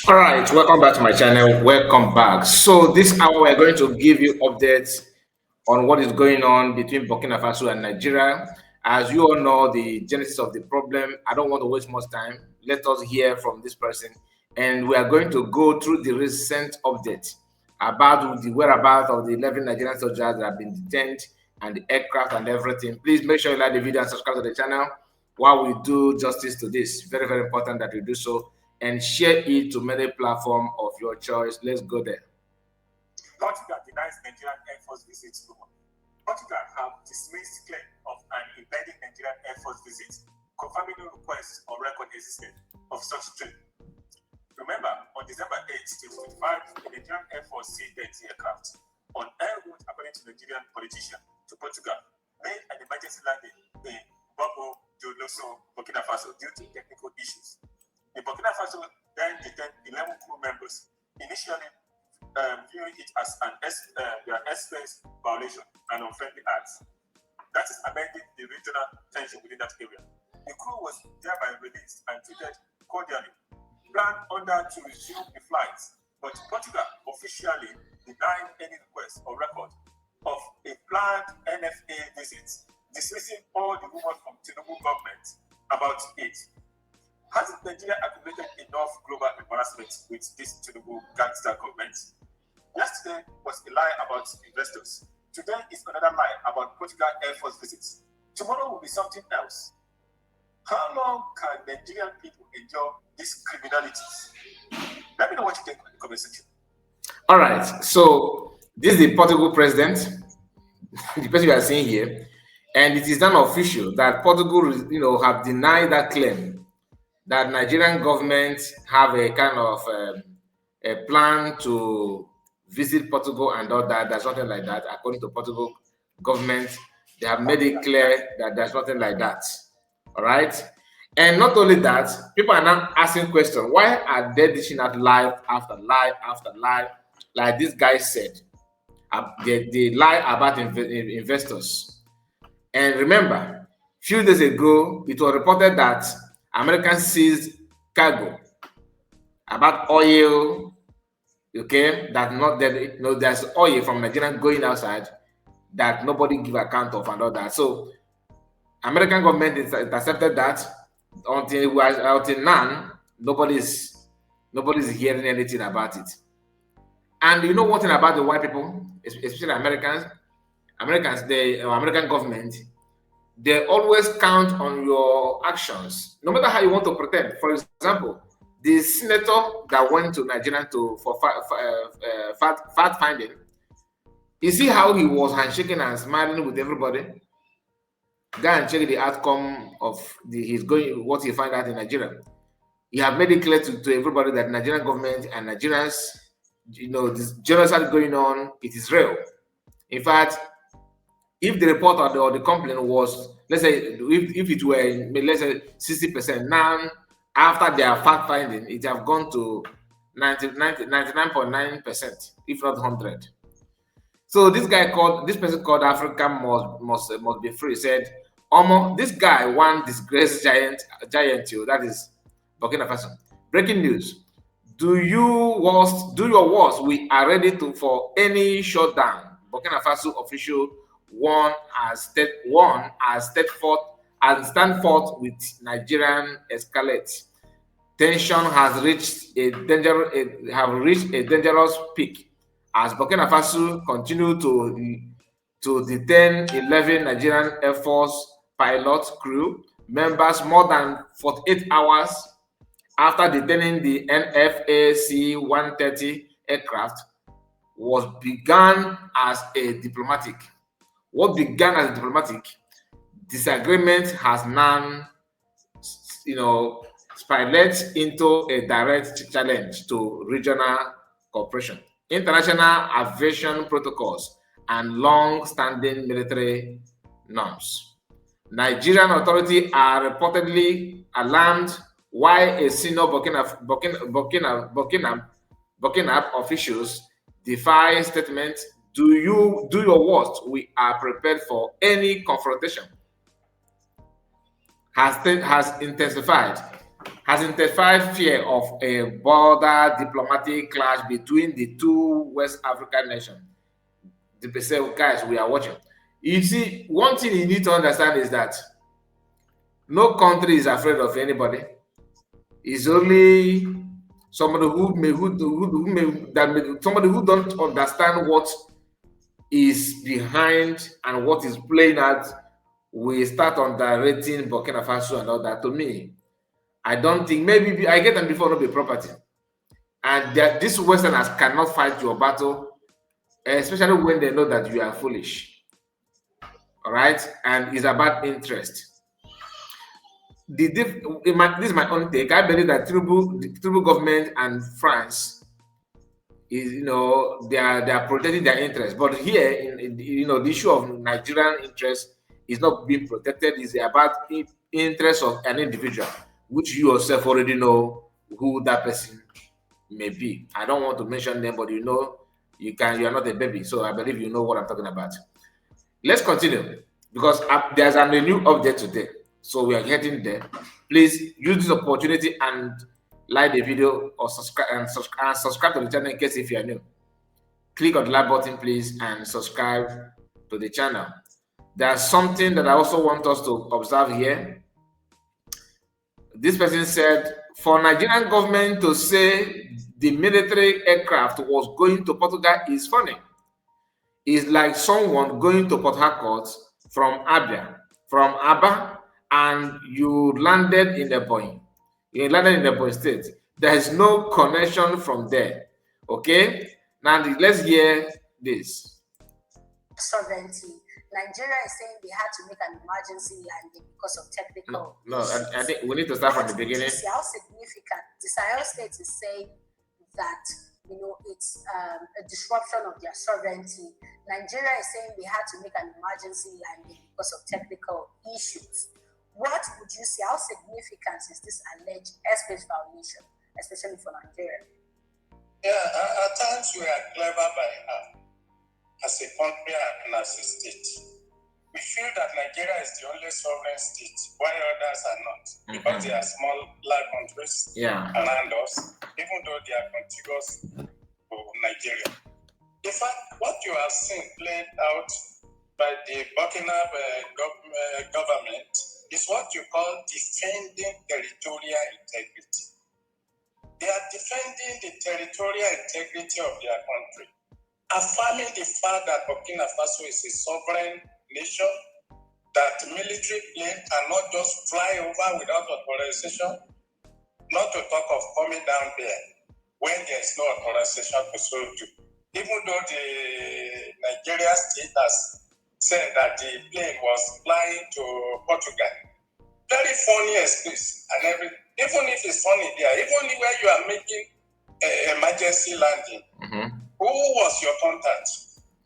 All right, welcome back to my channel. Welcome back. So this hour we're going to give you updates on what is going on between Burkina Faso and Nigeria. As you all know, the genesis of the problem. I don't want to waste much time. Let us hear from this person, and we are going to go through the recent update about the whereabouts of the 11 Nigerian soldiers that have been detained and the aircraft and everything. Please make sure you like the video and subscribe to the channel while we do justice to this. Very, very important that you do so and share it to many platforms of your choice. Let's go there. Portugal denies Nigerian Air Force visit to Rwanda. Portugal have dismissed claim of an impending Nigerian Air Force visit, confirming no request or record existence of such trip. Remember, on December 8, 2025, the Nigerian Air Force seized 30 aircraft on air route, according to Nigerian politician, to Portugal, made an emergency landing in Bobo Dioulasso, Burkina Faso, due to technical issues. The Burkina Faso then detained 11 crew members, initially viewing it as their airspace violation and unfriendly acts. That is amending the regional tension within that area. The crew was thereby released and treated cordially. Planned under to resume the flights, but Portugal officially denied any request or record of a planned NFA visit, dismissing all the rumors from Tinubu government about it. Has Nigeria accumulated enough global embarrassment with this Tinubu gangster government? Yesterday was a lie about investors. Today is another lie about Portugal Air Force visits. Tomorrow will be something else. How long can Nigerian people endure these criminalities? Let me know what you think in the comment section. All right, so this is the Portugal president, the person you are seeing here, and it is now official that Portugal, have denied that claim that Nigerian government have a kind of a plan to visit Portugal and all that. There's nothing like that. According to Portugal government, they have made it clear that there's nothing like that. All right. And not only that, people are now asking questions. Why are they dishing out lie after lie after lie? Like this guy said, they lie about investors. And remember, few days ago, it was reported that Americans seized cargo about oil, okay, that not that there's oil from Nigeria going outside that nobody give account of and all that. So American government intercepted that. Until now, nobody's hearing anything about it. And you know one thing about the white people, especially American government, they always count on your actions, no matter how you want to pretend. For example, the senator that went to Nigeria for fact finding, you see how he was handshaking and smiling with everybody. Go and check the outcome of what he found out in Nigeria. He have made it clear to everybody that Nigerian government and Nigerians, this genocide going on, it is real. In fact, if the report or the complaint was, let's say, if it were, let's say 60%, now after their fact finding, it have gone to 99.9%, if not 100. So this person called Africa must be free said, this guy one disgraced giant, that is Burkina Faso. Breaking news. Do your worst. We are ready for any shutdown. Burkina Faso official stand forth with Nigerian escalate. Tension has reached a dangerous peak as Burkina Faso continue to detain 11 Nigerian Air Force pilot crew members more than 48 hours after detaining the NFAC-130 aircraft. What began as a diplomatic disagreement has now, spiraled into a direct challenge to regional cooperation, international aviation protocols, and long-standing military norms. Nigerian authorities are reportedly alarmed why a senior Burkina officials defy statements. Do your worst. We are prepared for any confrontation. Has intensified. has intensified fear of a border diplomatic clash between the two West African nations. They say, guys, we are watching. You see, one thing you need to understand is that no country is afraid of anybody. It's only somebody somebody who don't understand what is behind and what is playing out. We start underrating Burkina Faso and all that. To me, I don't think, maybe I get them before not be property, and these Westerners cannot fight your battle, especially when they know that you are foolish. All right, and it's about interest. This is my own take. I believe that the tribal government and France is, they are protecting their interests. But here, in the issue of Nigerian interest is not being protected. It's about interest of an individual, which you yourself already know who that person may be. I don't want to mention them, but you are not a baby, so I believe you know what I'm talking about. Let's continue, because there's a new update today. So we are getting there. Please use this opportunity and like the video or subscribe to the channel in case if you are new. Click on the like button, please, and subscribe to the channel. There's something that I also want us to observe here. This person said, for Nigerian government to say the military aircraft was going to Portugal is funny. It's like someone going to Port Harcourt from Aba, and you landed in the Boeing. You landed in the Boeing state. There is no connection from there. Okay? Now let's hear this. Sovereignty. Nigeria is saying they had to make an emergency landing because of technical. No, I think we need to start from the beginning. How significant the Sahel state is saying that it's a disruption of their sovereignty. Nigeria is saying they had to make an emergency landing because of technical issues. What would you say? How significant is this alleged airspace violation, especially for Nigeria? Yeah, at times we are clever by half as a country and as a state. We feel that Nigeria is the only sovereign state, while others are not, because they are small, large countries around us, even though they are contiguous to Nigeria. In fact, what you have seen played out by the Burkina government is what you call defending territorial integrity. They are defending the territorial integrity of their country, affirming the fact that Burkina Faso is a sovereign nation, that military plane cannot just fly over without authorization, not to talk of coming down there when there is no authorization to so do. Even though the Nigeria state has said that the plane was flying to Portugal. Very funny excuse and everything. Even if it's funny there, even where you are making an emergency landing, who was your contact?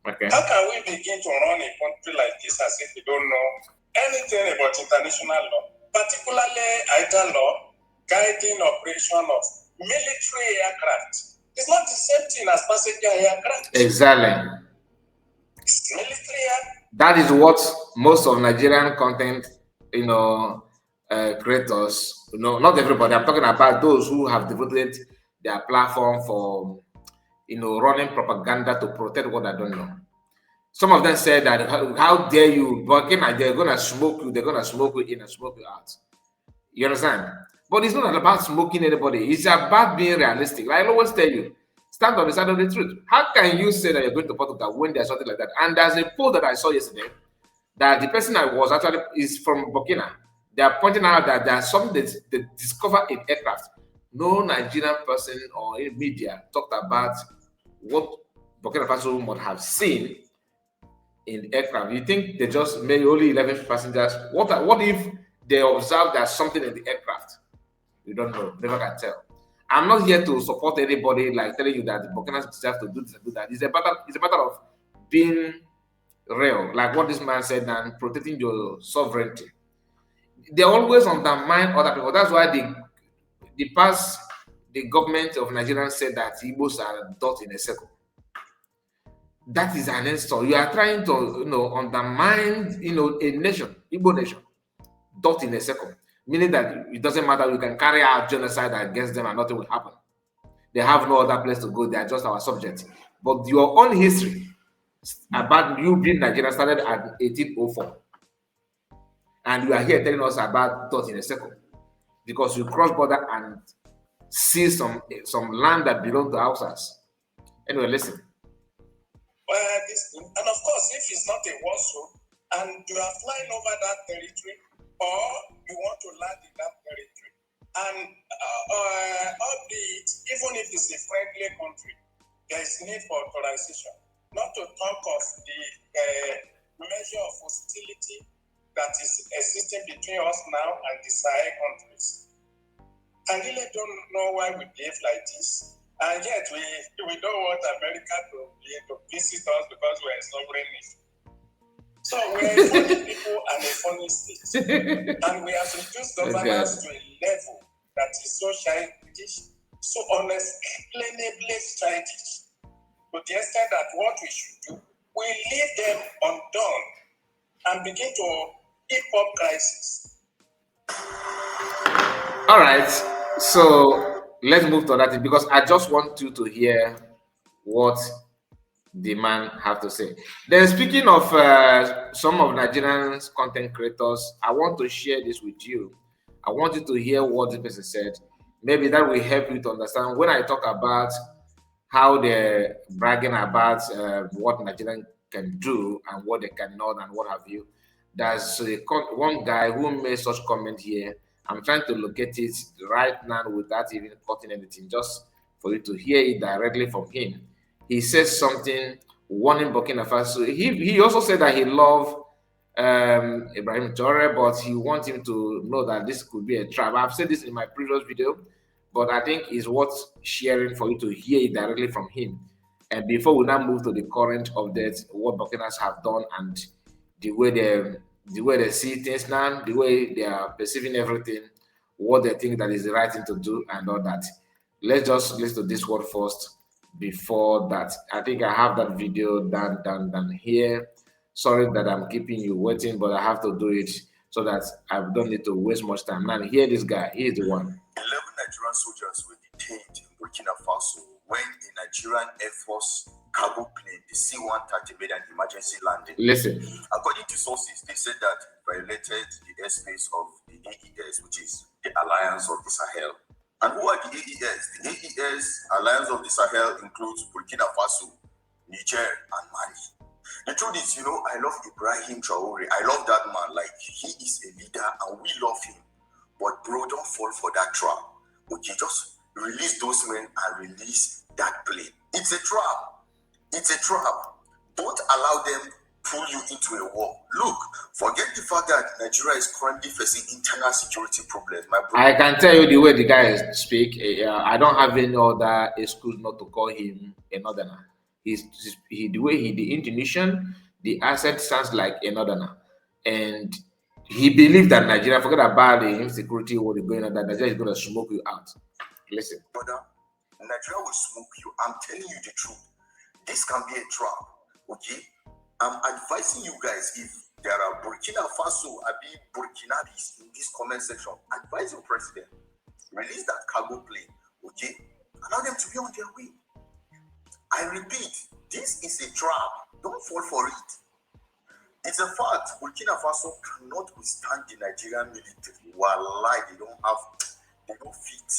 Okay. How can we begin to run a country like this as if we don't know anything about international law, particularly ITA law guiding operation of military aircraft? It's not the same thing as passenger aircraft. Exactly. It's military aircraft. That is what most of Nigerian content, creators, not everybody. I'm talking about those who have devoted their platform for, running propaganda to protect what I don't know. Some of them said that, how dare you, Burkina, they're going to smoke you, they're going to smoke you in and smoke you out. You understand? But it's not about smoking anybody. It's about being realistic. Like I always tell you, stand on the side of the truth. How can you say that you're going to Portugal when there's something like that? And there's a poll that I saw yesterday that the person I was actually is from Burkina. They are pointing out that there's something that they discovered in aircraft. No Nigerian person or in media talked about what Burkina Faso might have seen in the aircraft. You think they just made only 11 passengers? What if they observed there's something in the aircraft? You don't know. Never can tell. I'm not here to support anybody like telling you that the Burkina have to do this and do that. It's a matter of being real, like what this man said, and protecting your sovereignty. They always undermine other people. That's why the government of Nigeria said that Igbos are dot in a circle. That is an insult. You are trying to undermine a nation, Igbo nation, dot in a circle. meaning that it doesn't matter. We can carry out genocide against them and nothing will happen. They have no other place to go. They are just our subjects. But your own history about you being Nigeria started at 1804. And you are here telling us about thought in a second. Because you cross border and see some land that belong to Hausas. Anyway, listen. And of course, if it's not a war zone and you are flying over that territory or you want to land in that territory, and albeit, even if it's a friendly country, there is need for authorization. Not to talk of the measure of hostility that is existing between us now and the Sahel countries. I really don't know why we behave like this. And yet we don't want America to visit us because we're a sovereign nation. So we're a funny people and a funny state. And we have reduced governance to a level that is so childish, so unexplainably childish, to the extent that what we should do, we leave them undone and begin to heap up crisis. All right. So let's move to that because I just want you to hear what the man have to say. Then speaking of some of Nigerian content creators, I want to share this with you. I want you to hear what the person said. Maybe that will help you to understand when I talk about how they're bragging about what Nigerian can do and what they cannot and what have you. There's one guy who made such comment here. I'm trying to locate it right now without even cutting anything, just for you to hear it directly from him. He says something warning Burkina Faso. He also said that he loved Ibrahim Traore, but he wants him to know that this could be a trap. I've said this in my previous video, but I think it's worth sharing for you to hear it directly from him. And before we now move to the current updates, what Burkinas have done and the way they see things now, the way they are perceiving everything, what they think that is the right thing to do, and all that. Let's just listen to this word first before that. I think I have that video done here. Sorry that I'm keeping you waiting, but I have to do it so that I don't need to waste much time. Now, hear this guy. He is the one. 11 Nigerian soldiers were detained in Burkina Faso when a Nigerian Air Force cargo plane, the C-130, made an emergency landing. Listen. According to sources, they said that it violated the airspace of the AES, which is the Alliance of the Sahel. And who are the AES? The AES, Alliance of the Sahel, includes Burkina Faso, Niger, and Mali. The truth is, I love Ibrahim Traore. I love that man. Like, he is a leader and we love him. But bro, don't fall for that trap. Okay, just release those men and release that plane. It's a trap. It's a trap. Don't allow them pull you into a war. Look, forget the fact that Nigeria is currently facing internal security problems. My bro, I can tell you the way the guy speak. I don't have any other excuse not to call him a northerner. The way the intonation, the accent sounds like a northerner, and he believes that Nigeria, forget about the insecurity, what is going on, that Nigeria is going to smoke you out. Listen. Brother, Nigeria will smoke you. I'm telling you the truth. This can be a trap, okay? I'm advising you guys, if there are Burkina Faso, Burkinabis in this comment section, advise your president, release that cargo plane, okay? Allow them to be on their way. I repeat, this is a trap. Don't fall for it. It's a fact. Burkina Faso cannot withstand the Nigerian military. Wallahi, they don't fit.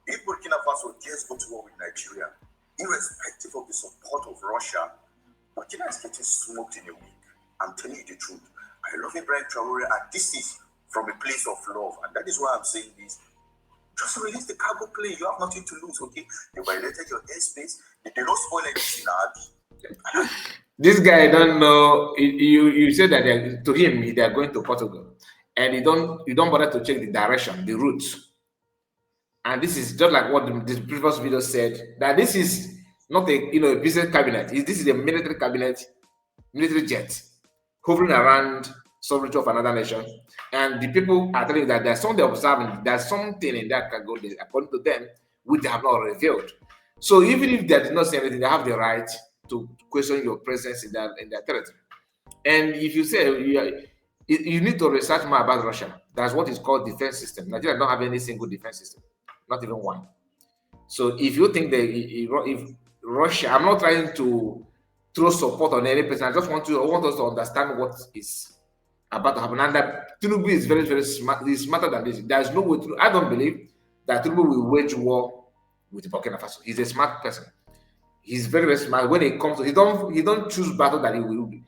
If Burkina Faso dares go to war with Nigeria, irrespective of the support of Russia, Burkina is getting smoked in a week. I'm telling you the truth. I love Ibrahim Traore, and this is from a place of love, and that is why I'm saying this. Just release the cargo plane. You have nothing to lose, okay? They violated your airspace. They don't spoil anything. This guy don't know. You said that to him they are going to Portugal, and you don't bother to check the direction, the route. And this is just like what this previous video said, that this is not a business cabinet. This is a military cabinet, military jet hovering around sovereignty of another nation. And the people are telling you that there's something observing, there's something in that cargo, according to them, which they have not revealed. So even if they did not say anything, they have the right to question your presence in their territory. And if you say you need to research more about Russia, That's what is called defense system. Nigeria don't have any single defense system, not even one. So if you think that if Russia, I'm not trying to throw support on any person. I just want us to understand what is about to happen. And that Tinubu is very, very smart. He's smarter than this. There's no way. I don't believe that Tinubu will wage war with Burkina Faso. He's a smart person. He's very, very smart. When it comes to, he don't choose battle that he will be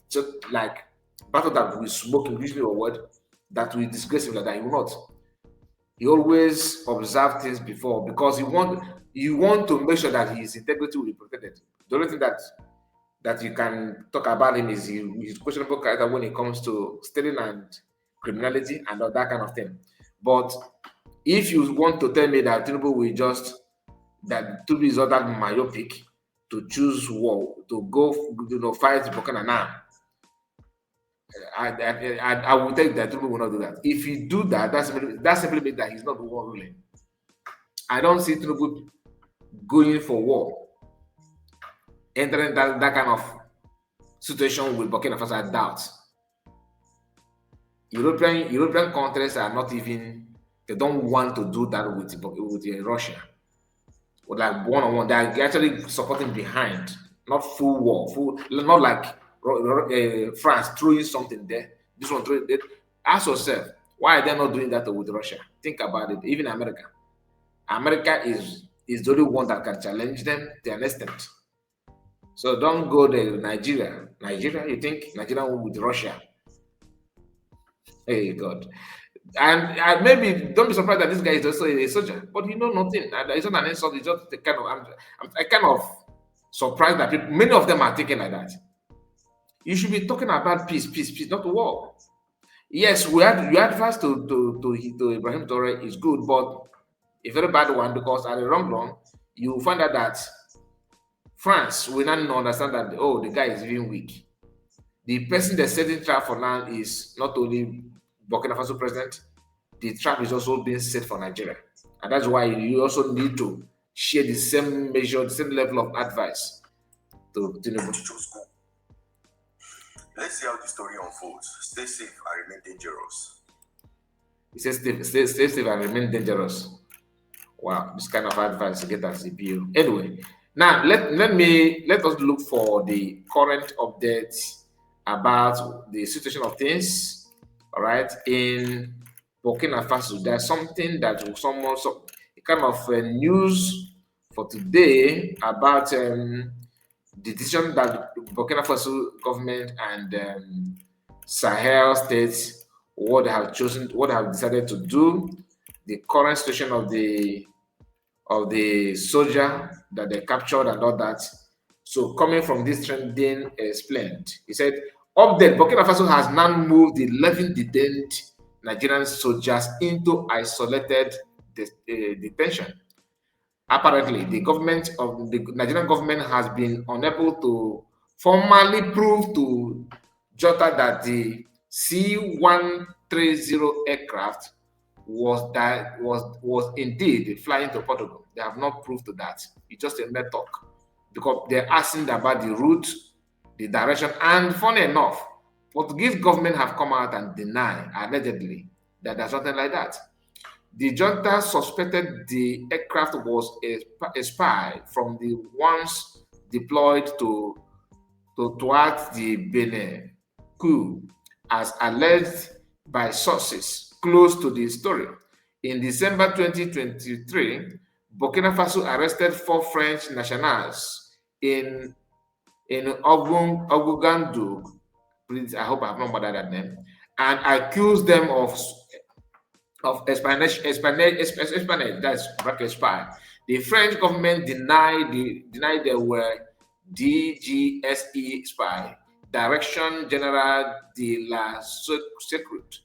just like battle that will smoke him, usually a word that will disgrace him like that. He will not. He always observe things before because you want to make sure that his integrity will be protected. The only thing that you can talk about him is his questionable character when it comes to stealing and criminality and all that kind of thing. But if you want to tell me that Tinubu will just that Tinubu is not that myopic to choose war to go fight Burkina now, I will take that Tinubu will not do that. If you do that, that simply means that he's not the one ruling. I don't see Tinubu going for war, entering that kind of situation with Burkina Faso. I doubt. European countries are not even, they don't want to do that with Russia. Or like one-on-one, they are actually supporting behind, not full war, not like France throwing something there. This one throwing it. Ask yourself, why are they not doing that with Russia? Think about it. Even America. America is the only one that can challenge them to an extent. So don't go there. Nigeria, you think Nigeria with Russia? Hey God. And maybe don't be surprised that this guy is also a soldier, but he know nothing. And it's not an insult. It's just the kind of I'm kind of surprised that people, many of them are thinking like that. You should be talking about peace, not war. Yes, you advise to Ibrahim Traore is good, but a very bad one because at the long run, you find out that France will not understand that the guy is even weak. The person that's setting trap for now is not only Burkina Faso president, the trap is also being set for Nigeria. And that's why you also need to share the same measure, the same level of advice to Tinubu. Let's see how the story unfolds. Stay safe and remain dangerous. He says, stay safe and remain dangerous. Wow, this kind of advice to get at CPU. Anyway, now let us look for the current updates about the situation of things. All right, in Burkina Faso, there's something that kind of news for today about the decision that Burkina Faso government and Sahel states what they have decided to do, the current situation of the soldier that they captured and all that. So coming from this trending explained, he said, update, Burkina Faso has now moved 11 detained Nigerian soldiers into isolated detention. Apparently, the Nigerian government has been unable to formally prove to Jota that the C-130 aircraft was indeed flying to Portugal. They have not proved to that. It's just a mere talk because they're asking about the route, the direction, and funny enough, Portuguese government have come out and deny allegedly that there's something like that. The junta suspected the aircraft was a spy from the ones deployed towards the Benin coup, as alleged by sources close to the story. In December 2023, Burkina Faso arrested 4 French nationals in Ouagadougou. Please, I hope I have not murdered that name, and accused them of espionage. That's bracket spy. The French government denied they were DGSE spy, Direction General de la Sécurité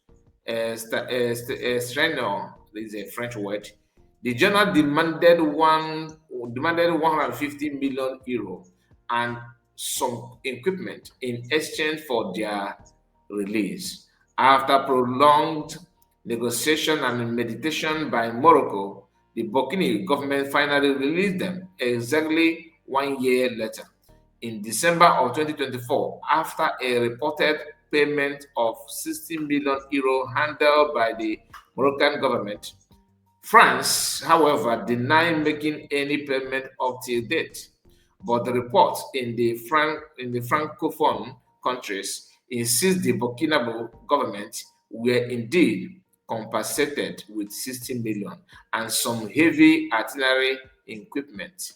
Extérieure. This is a French word. The journal demanded 150 million euro and some equipment in exchange for their release. After prolonged negotiation and meditation by Morocco, the Burkina government finally released them exactly 1 year later, in December of 2024, after a reported payment of 60 million euro handled by the Moroccan government. France, however, denied making any payment up till date. But the report in the Francophone countries insists the Burkina Faso government were indeed compensated with 60 million and some heavy artillery equipment.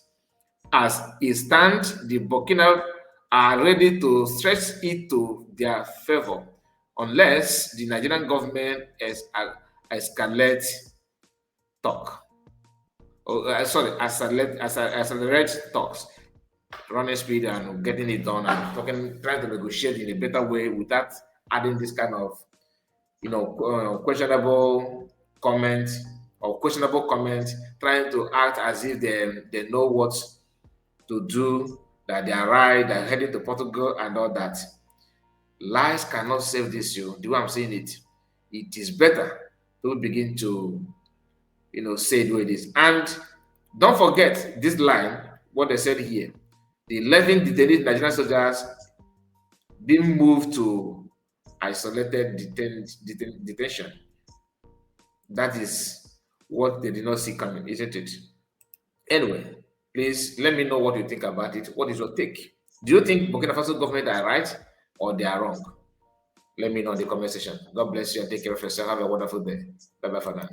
As it stands, the Burkina are ready to stretch it to their favor unless the Nigerian government escalates talk. Accelerate talks, running speed and getting it done and talking, trying to negotiate in a better way without adding this kind of, questionable comment or questionable comment, trying to act as if they know what to do, that they are right, they're heading to Portugal and all that. Lies cannot save this, you. The way I'm saying it, it is better to begin to, say it the way it is. And don't forget this line, what they said here. The 11 detained Nigerian soldiers being moved to isolated detention. That is what they did not see coming, isn't it? Anyway, please let me know what you think about it. What is your take? Do you think Burkina Faso government are right or they are wrong? Let me know in the comment section. God bless you and take care of yourself. Have a wonderful day. Bye bye for now.